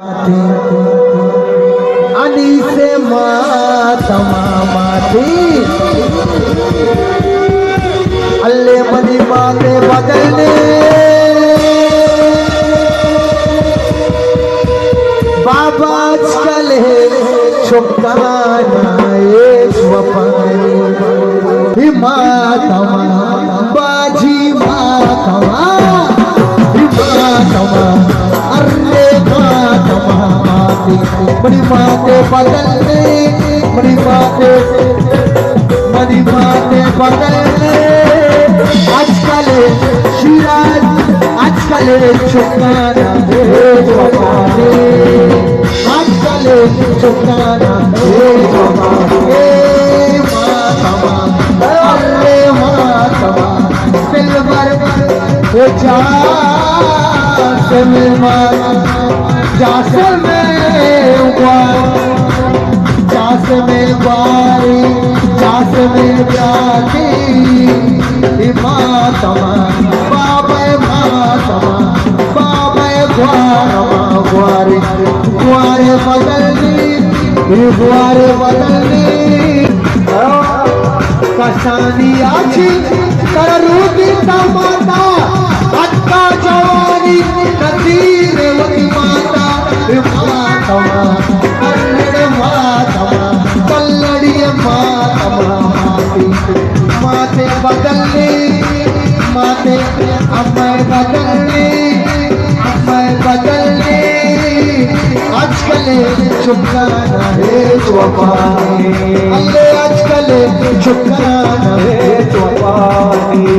आणि से माती अल्ले मनी बातें बदलने बाबा आजकल छुपकाना एक वफानी मातमा बाजी मातमा अरे मातमा बड़ी बातें बदलने बड़ी बातें बदलने आजकल शिराज आजकल छुपकाना आजकल छुपकाना अरे मातमा दिल भर बदलनी कसानी आची करूदी माता अक्का जवानी नदी रेवती माता मातमा कन्नड़ मातमा कल्लड़ी मातमा माते बदलने माते अम्मे बदलने आजकल छुपकाना है चौपानी अल्ले आजकल छुपकाना है चौपानी